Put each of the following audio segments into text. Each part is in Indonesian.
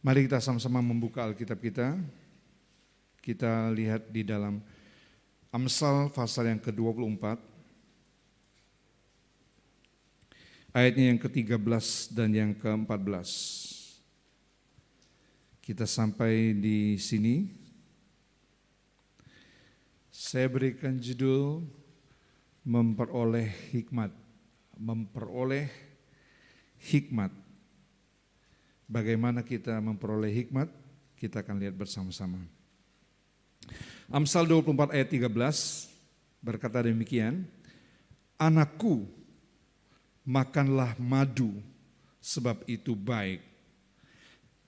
Mari kita sama-sama membuka Alkitab kita. Kita lihat di dalam Amsal pasal yang ke-24. Ayatnya yang ke-13 dan yang ke-14. Kita sampai di sini. Saya berikan judul memperoleh hikmat. Memperoleh hikmat. Bagaimana kita memperoleh hikmat? Kita akan lihat bersama-sama. Amsal 24 ayat 13 berkata demikian, "Anakku, makanlah madu, sebab itu baik,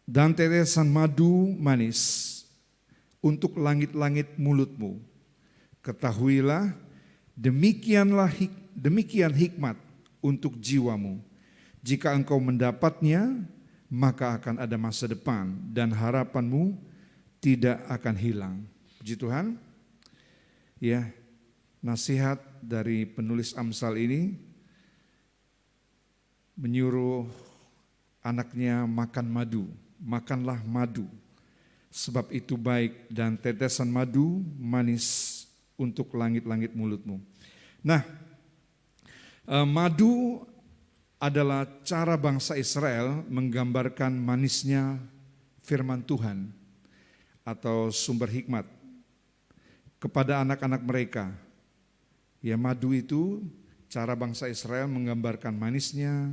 dan tetesan madu manis untuk langit-langit mulutmu. Ketahuilah, demikian hikmat untuk jiwamu. Jika engkau mendapatnya, maka akan ada masa depan dan harapanmu tidak akan hilang." Puji Tuhan. Ya, nasihat dari penulis Amsal ini menyuruh anaknya makan madu. Makanlah madu, sebab itu baik, dan tetesan madu manis untuk langit-langit mulutmu. Nah, madu adalah cara bangsa Israel menggambarkan manisnya firman Tuhan atau sumber hikmat kepada anak-anak mereka. Ya, madu itu cara bangsa Israel menggambarkan manisnya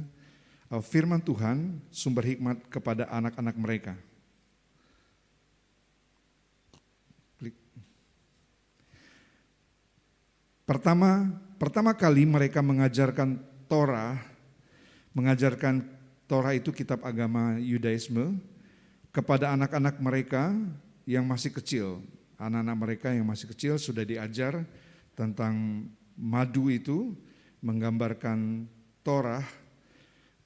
firman Tuhan, sumber hikmat kepada anak-anak mereka. Pertama kali mereka mengajarkan Torah itu kitab agama Yudaisme kepada anak-anak mereka yang masih kecil. Anak-anak mereka yang masih kecil sudah diajar tentang madu itu, menggambarkan Torah.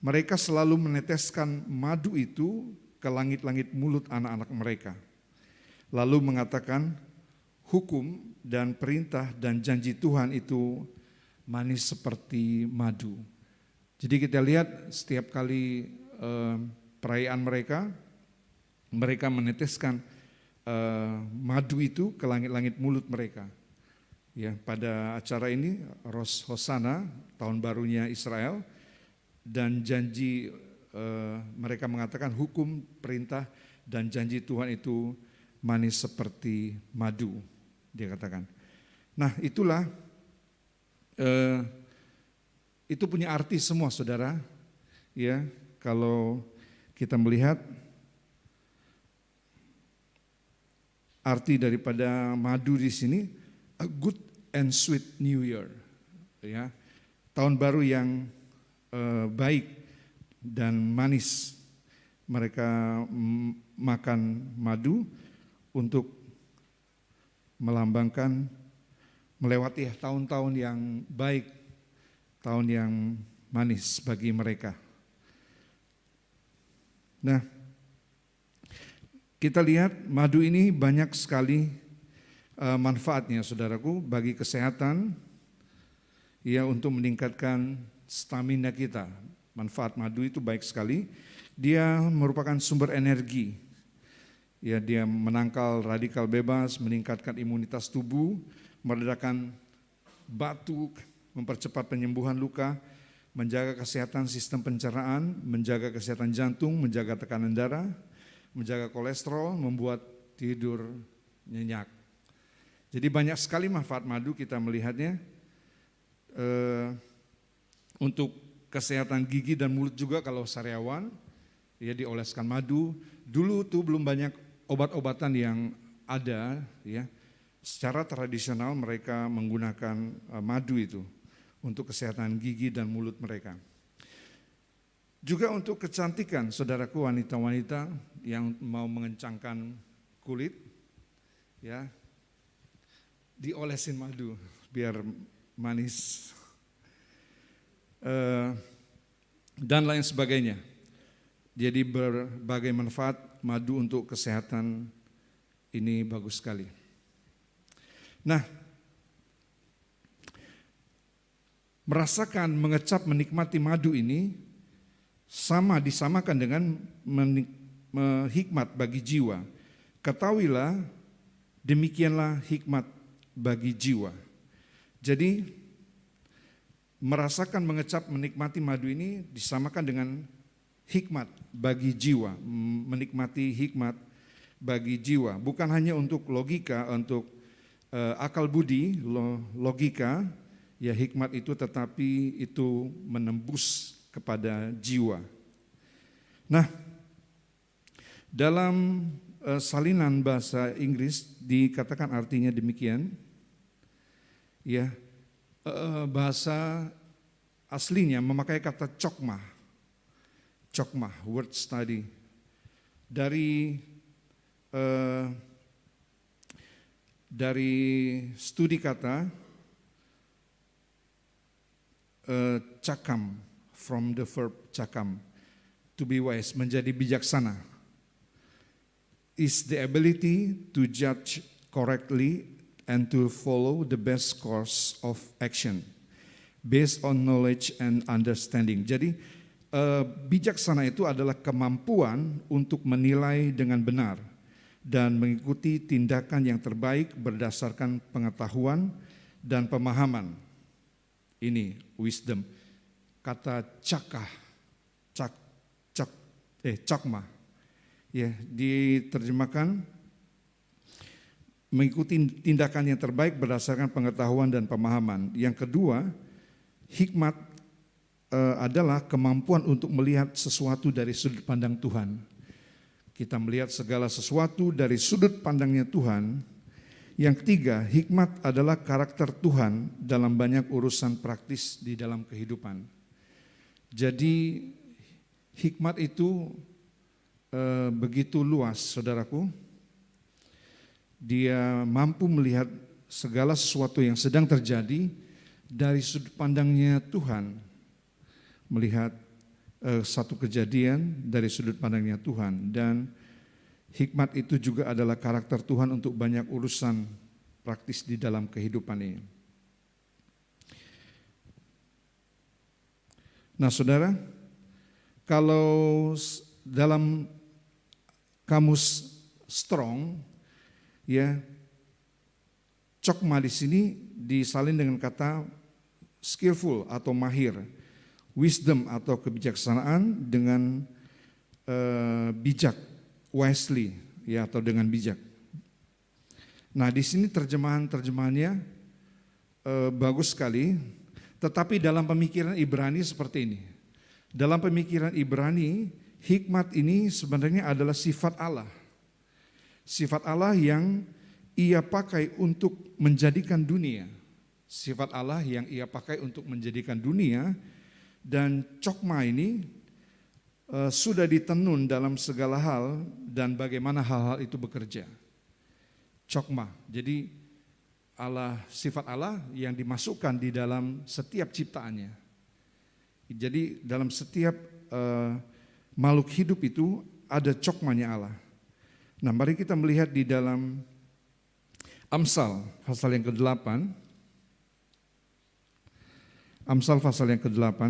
Mereka selalu meneteskan madu itu ke langit-langit mulut anak-anak mereka. Lalu mengatakan hukum dan perintah dan janji Tuhan itu manis seperti madu. Jadi kita lihat setiap kali perayaan mereka meneteskan madu itu ke langit-langit mulut mereka. Ya, pada acara ini Rosh Hosana, tahun barunya Israel, dan janji mereka mengatakan hukum, perintah, dan janji Tuhan itu manis seperti madu, dia katakan. Nah, itulah itu punya arti semua, saudara. Ya, kalau kita melihat arti daripada madu di sini, a good and sweet new year. Ya, tahun baru yang baik dan manis. Mereka makan madu untuk melambangkan melewati tahun-tahun yang baik, tahun yang manis bagi mereka. Nah, kita lihat madu ini banyak sekali manfaatnya, saudaraku, bagi kesehatan, ya, untuk meningkatkan stamina kita. Manfaat madu itu baik sekali. Dia merupakan sumber energi. Ya, dia menangkal radikal bebas, meningkatkan imunitas tubuh, meredakan batuk, mempercepat penyembuhan luka, menjaga kesehatan sistem pencernaan, menjaga kesehatan jantung, menjaga tekanan darah, menjaga kolesterol, membuat tidur nyenyak. Jadi banyak sekali manfaat madu, kita melihatnya. Untuk kesehatan gigi dan mulut juga, kalau sariawan ya dioleskan madu. Dulu tuh belum banyak obat-obatan yang ada, ya. Secara tradisional mereka menggunakan madu itu untuk kesehatan gigi dan mulut mereka. Juga untuk kecantikan, saudaraku, wanita-wanita yang mau mengencangkan kulit, ya, diolesin madu biar manis, dan lain sebagainya. Jadi berbagai manfaat madu untuk kesehatan ini bagus sekali. Nah, merasakan, mengecap, menikmati madu ini disamakan dengan hikmat bagi jiwa. Ketahuilah, demikianlah hikmat bagi jiwa. Jadi merasakan, mengecap, menikmati madu ini disamakan dengan hikmat bagi jiwa, menikmati hikmat bagi jiwa. Bukan hanya untuk logika, untuk akal budi, logika, ya hikmat itu, tetapi itu menembus kepada jiwa. Nah, dalam salinan bahasa Inggris dikatakan artinya demikian, ya, bahasa aslinya memakai kata chokmah, word study, dari studi kata cakam, from the verb cakam, to be wise, menjadi bijaksana, is the ability to judge correctly and to follow the best course of action based on knowledge and understanding. Jadi bijaksana itu adalah kemampuan untuk menilai dengan benar dan mengikuti tindakan yang terbaik berdasarkan pengetahuan dan pemahaman. Ini wisdom. Kata cakma, ya, diterjemahkan mengikuti tindakan yang terbaik berdasarkan pengetahuan dan pemahaman. Yang kedua, hikmat adalah kemampuan untuk melihat sesuatu dari sudut pandang Tuhan. Kita melihat segala sesuatu dari sudut pandangnya Tuhan. Yang ketiga, hikmat adalah karakter Tuhan dalam banyak urusan praktis di dalam kehidupan. Jadi hikmat itu begitu luas, saudaraku. Dia mampu melihat segala sesuatu yang sedang terjadi dari sudut pandangnya Tuhan. Melihat satu kejadian dari sudut pandangnya Tuhan. Dan hikmat itu juga adalah karakter Tuhan untuk banyak urusan praktis di dalam kehidupan ini. Nah, saudara, kalau dalam kamus Strong, ya, cokma di sini disalin dengan kata skillful atau mahir, wisdom atau kebijaksanaan dengan bijak, wisely, ya, atau dengan bijak. Nah, di sini terjemahannya bagus sekali, tetapi dalam pemikiran Ibrani seperti ini. Dalam pemikiran Ibrani, hikmat ini sebenarnya adalah sifat Allah. Sifat Allah yang ia pakai untuk menjadikan dunia. Sifat Allah yang ia pakai untuk menjadikan dunia. Dan cokma ini sudah ditenun dalam segala hal dan bagaimana hal-hal itu bekerja. Cokma, jadi Allah, sifat Allah yang dimasukkan di dalam setiap ciptaannya. Jadi dalam setiap makhluk hidup itu ada cokmanya Allah. Nah, mari kita melihat di dalam Amsal pasal yang ke-8. Amsal pasal yang ke-8.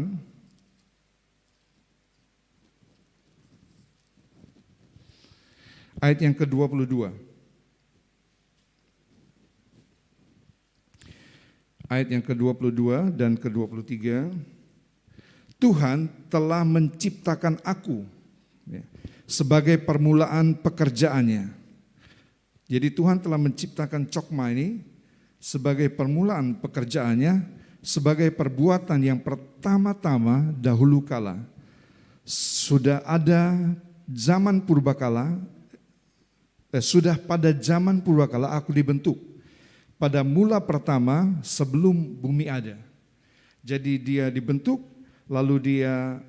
Ayat yang ke-22. Ayat yang ke-22 dan ke-23. Tuhan telah menciptakan aku, ya, sebagai permulaan pekerjaannya. Jadi Tuhan telah menciptakan cokma ini sebagai permulaan pekerjaannya, sebagai perbuatan yang pertama-tama dahulu kala. Sudah ada zaman purbakala, sudah pada zaman purbakala aku dibentuk. Pada mula pertama sebelum bumi ada. Jadi dia dibentuk, lalu dia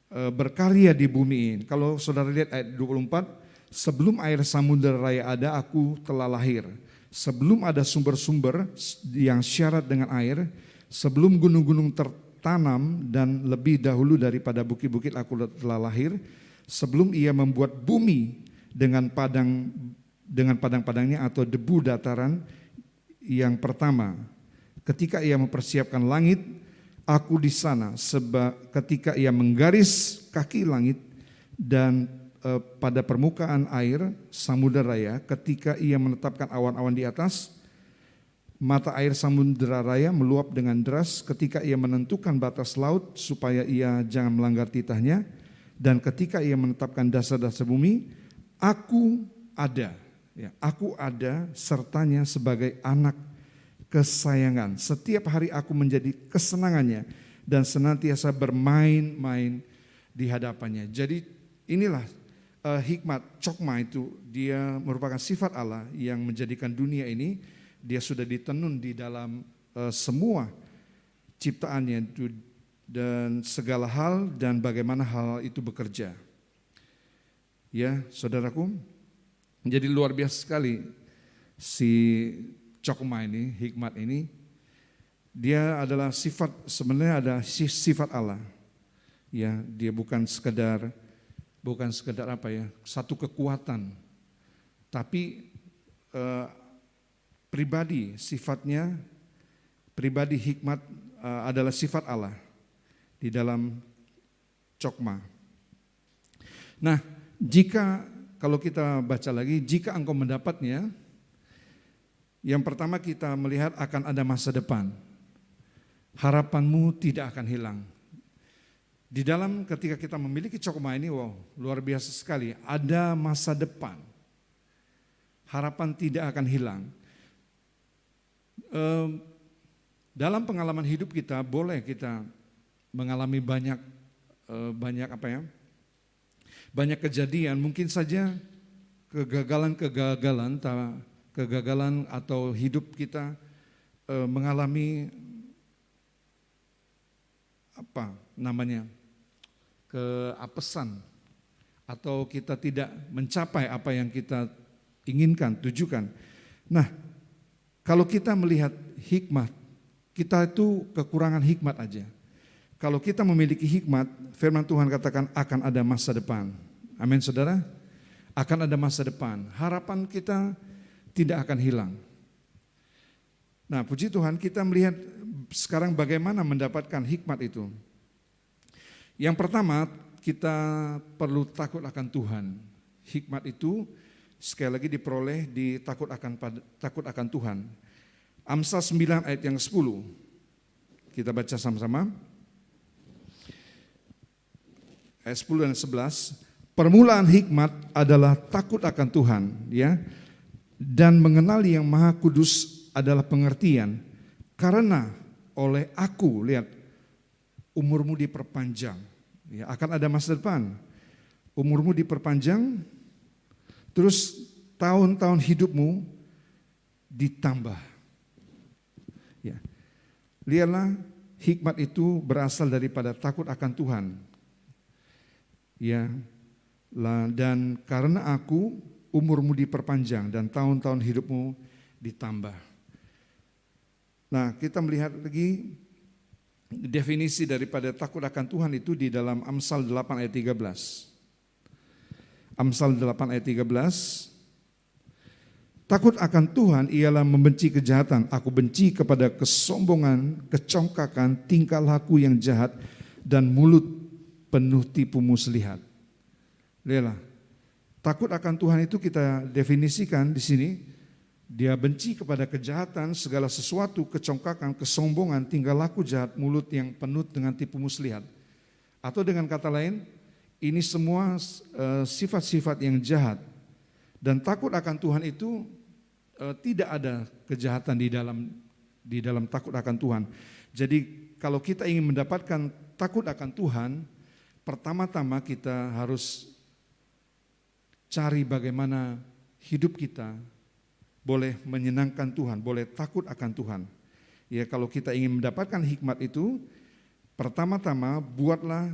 berkarya di bumi ini. Kalau saudara lihat ayat 24, sebelum air samudera raya ada, aku telah lahir. Sebelum ada sumber-sumber yang syarat dengan air, sebelum gunung-gunung tertanam dan lebih dahulu daripada bukit-bukit aku telah lahir. Sebelum ia membuat bumi dengan padang-padangnya atau debu dataran yang pertama. Ketika ia mempersiapkan langit, aku di sana. Sebab ketika ia menggaris kaki langit dan pada permukaan air samudera raya ketika ia menetapkan awan-awan di atas. Mata air samudera raya meluap dengan deras ketika ia menentukan batas laut supaya ia jangan melanggar titahnya. Dan ketika ia menetapkan dasar-dasar bumi, aku ada, ya, aku ada sertanya sebagai anak kesayangan. Setiap hari aku menjadi kesenangannya dan senantiasa bermain-main di hadapannya. Jadi inilah hikmat chokma itu, dia merupakan sifat Allah yang menjadikan dunia ini, dia sudah ditenun di dalam semua ciptaannya itu, dan segala hal dan bagaimana hal itu bekerja. Ya, saudaraku, jadi luar biasa sekali si chokma ini, hikmat ini. Dia adalah sifat, sebenarnya ada sifat Allah. Ya, dia bukan sekedar apa ya, satu kekuatan, tapi pribadi sifatnya, pribadi hikmat adalah sifat Allah di dalam chokma. Nah, kalau kita baca lagi, jika engkau mendapatnya, yang pertama kita melihat akan ada masa depan. Harapanmu tidak akan hilang. Di dalam ketika kita memiliki chokma ini, wow, luar biasa sekali. Ada masa depan. Harapan tidak akan hilang. Dalam pengalaman hidup kita, boleh kita mengalami banyak banyak kejadian, mungkin saja kegagalan atau hidup kita mengalami keapesan, atau kita tidak mencapai apa yang kita inginkan, tujukan. Nah, kalau kita melihat hikmat, kita itu kekurangan hikmat aja. Kalau kita memiliki hikmat, firman Tuhan katakan akan ada masa depan. Amin, saudara. Akan ada masa depan. Harapan kita tidak akan hilang. Nah, puji Tuhan, kita melihat sekarang bagaimana mendapatkan hikmat itu. Yang pertama, kita perlu takut akan Tuhan. Hikmat itu sekali lagi diperoleh di takut akan Tuhan. Amsal 9 ayat yang 10. Kita baca sama-sama. Ayat 10 dan 11. Permulaan hikmat adalah takut akan Tuhan, ya. Dan mengenali yang Maha Kudus adalah pengertian. Karena oleh aku, lihat, umurmu diperpanjang, ya, akan ada masa depan. Umurmu diperpanjang, terus tahun-tahun hidupmu ditambah. Ya. Lihatlah, hikmat itu berasal daripada takut akan Tuhan. Ya. Dan karena aku, umurmu diperpanjang dan tahun-tahun hidupmu ditambah. Nah, kita melihat lagi definisi daripada takut akan Tuhan itu di dalam Amsal 8 ayat 13. Amsal 8 ayat 13. Takut akan Tuhan ialah membenci kejahatan. Aku benci kepada kesombongan, kecongkakan, tingkah laku yang jahat, dan mulut penuh tipu muslihat. Lihatlah, takut akan Tuhan itu kita definisikan di sini. Dia benci kepada kejahatan, segala sesuatu, kecongkakan, kesombongan, tingkah laku jahat, mulut yang penuh dengan tipu muslihat. Atau dengan kata lain, ini semua sifat-sifat yang jahat. Dan takut akan Tuhan itu tidak ada kejahatan di dalam takut akan Tuhan. Jadi kalau kita ingin mendapatkan takut akan Tuhan, pertama-tama kita harus cari bagaimana hidup kita boleh menyenangkan Tuhan, boleh takut akan Tuhan. Ya, kalau kita ingin mendapatkan hikmat itu, pertama-tama buatlah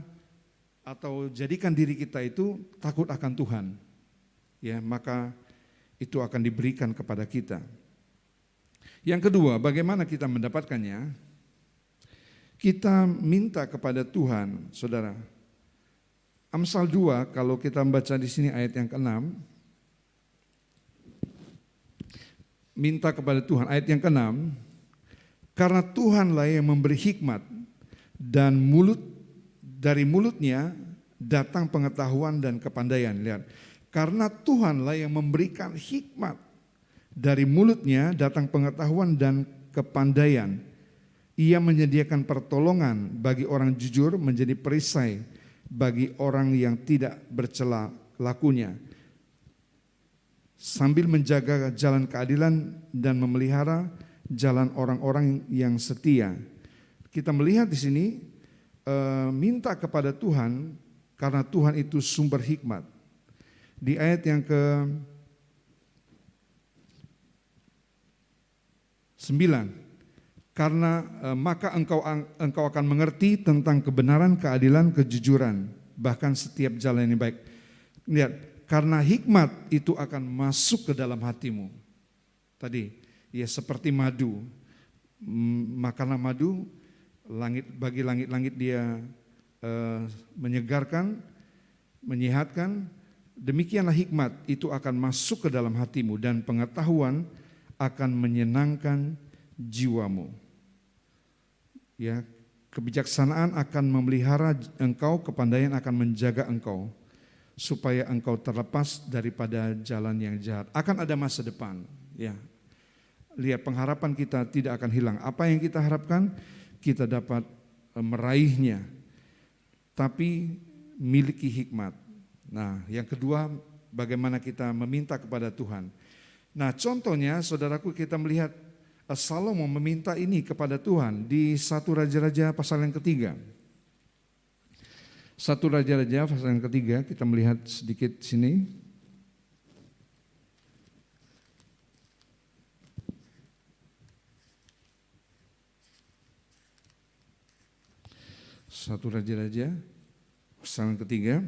atau jadikan diri kita itu takut akan Tuhan. Ya, maka itu akan diberikan kepada kita. Yang kedua, bagaimana kita mendapatkannya? Kita minta kepada Tuhan, saudara. Amsal 2, kalau kita membaca di sini ayat yang ke-6, minta kepada Tuhan, ayat yang ke-6, karena Tuhanlah yang memberi hikmat dan dari mulutnya datang pengetahuan dan kepandaian. Lihat, karena Tuhanlah yang memberikan hikmat. Dari mulutnya datang pengetahuan dan kepandaian. Ia menyediakan pertolongan bagi orang jujur, menjadi perisai bagi orang yang tidak bercela lakunya. Sambil menjaga jalan keadilan dan memelihara jalan orang-orang yang setia. Kita melihat di sini minta kepada Tuhan karena Tuhan itu sumber hikmat. Di ayat yang ke-9, karena maka engkau akan mengerti tentang kebenaran, keadilan, kejujuran, bahkan setiap jalan yang baik. Lihat, karena hikmat itu akan masuk ke dalam hatimu. Tadi, ya seperti madu, makanlah madu, bagi langit-langit dia menyegarkan, menyehatkan. Demikianlah hikmat itu akan masuk ke dalam hatimu dan pengetahuan akan menyenangkan jiwamu. Ya, kebijaksanaan akan memelihara engkau, kepandaian akan menjaga engkau supaya engkau terlepas daripada jalan yang jahat. Akan ada masa depan, ya. Lihat, pengharapan kita tidak akan hilang. Apa yang kita harapkan kita dapat meraihnya. Tapi miliki hikmat. Nah, yang kedua, bagaimana kita meminta kepada Tuhan. Nah, contohnya saudaraku, kita melihat Salomo meminta ini kepada Tuhan di 1 Raja-Raja pasal yang ketiga. 1 Raja-Raja pasal yang ketiga, kita melihat sedikit sini. Satu Raja-Raja pasal yang ketiga.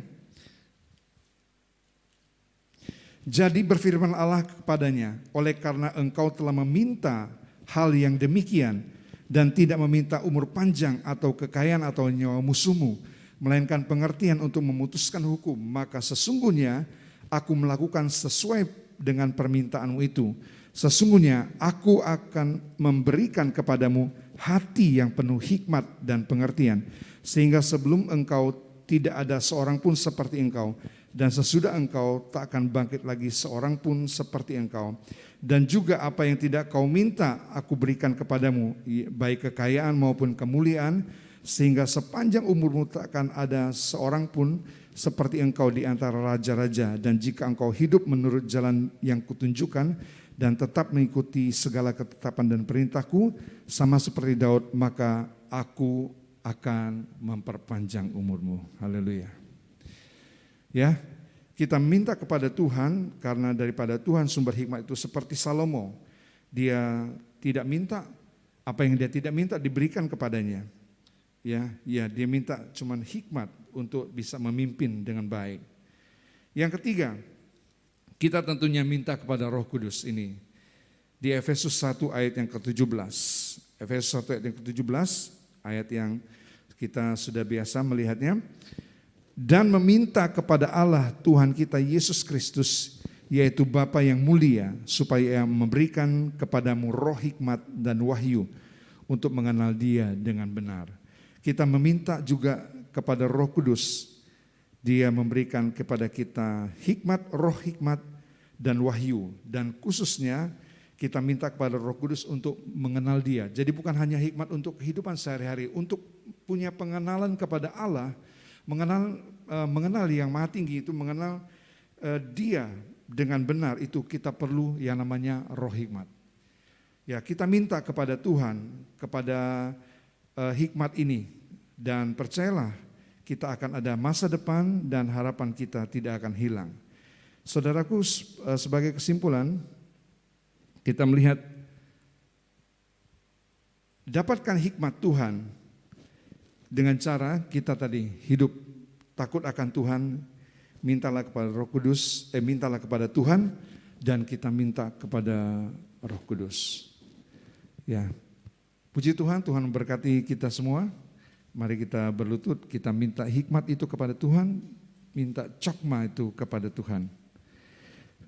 Jadi berfirman Allah kepadanya, oleh karena engkau telah meminta hal yang demikian dan tidak meminta umur panjang atau kekayaan atau nyawa musuhmu, melainkan pengertian untuk memutuskan hukum, maka sesungguhnya aku melakukan sesuai dengan permintaanmu itu. Sesungguhnya aku akan memberikan kepadamu hati yang penuh hikmat dan pengertian, sehingga sebelum engkau tidak ada seorang pun seperti engkau, dan sesudah engkau tak akan bangkit lagi seorang pun seperti engkau. Dan juga apa yang tidak kau minta aku berikan kepadamu, baik kekayaan maupun kemuliaan, sehingga sepanjang umurmu tak akan ada seorang pun seperti engkau di antara raja-raja. Dan jika engkau hidup menurut jalan yang kutunjukkan dan tetap mengikuti segala ketetapan dan perintahku sama seperti Daud, maka aku akan memperpanjang umurmu. Haleluya. Ya, kita minta kepada Tuhan karena daripada Tuhan sumber hikmat itu, seperti Salomo. Dia tidak minta apa yang dia tidak minta diberikan kepadanya. Ya, dia minta cuman hikmat untuk bisa memimpin dengan baik. Yang ketiga, kita tentunya minta kepada Roh Kudus ini. Di Efesus 1 ayat yang ke-17. Efesus 1 ayat yang ke-17, ayat yang kita sudah biasa melihatnya. Dan meminta kepada Allah Tuhan kita Yesus Kristus, yaitu Bapa yang mulia, supaya Ia memberikan kepadamu roh hikmat dan wahyu untuk mengenal Dia dengan benar. Kita meminta juga kepada Roh Kudus, Dia memberikan kepada kita hikmat, roh hikmat dan wahyu. Dan khususnya kita minta kepada Roh Kudus untuk mengenal Dia. Jadi bukan hanya hikmat untuk kehidupan sehari-hari, untuk punya pengenalan kepada Allah, mengenal yang Maha Tinggi itu, mengenal Dia dengan benar, itu kita perlu yang namanya roh hikmat. Ya, kita minta kepada Tuhan, kepada hikmat ini, dan percayalah kita akan ada masa depan dan harapan kita tidak akan hilang. Saudaraku, sebagai kesimpulan, kita melihat dapatkan hikmat Tuhan dengan cara kita tadi hidup takut akan Tuhan, mintalah kepada Roh Kudus, mintalah kepada Tuhan, dan kita minta kepada Roh Kudus. Ya, puji Tuhan, Tuhan memberkati kita semua. Mari kita berlutut, kita minta hikmat itu kepada Tuhan, minta cokma itu kepada Tuhan.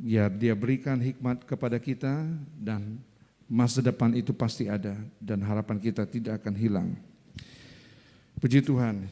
Ya, Dia berikan hikmat kepada kita dan masa depan itu pasti ada dan harapan kita tidak akan hilang. Puji Tuhan.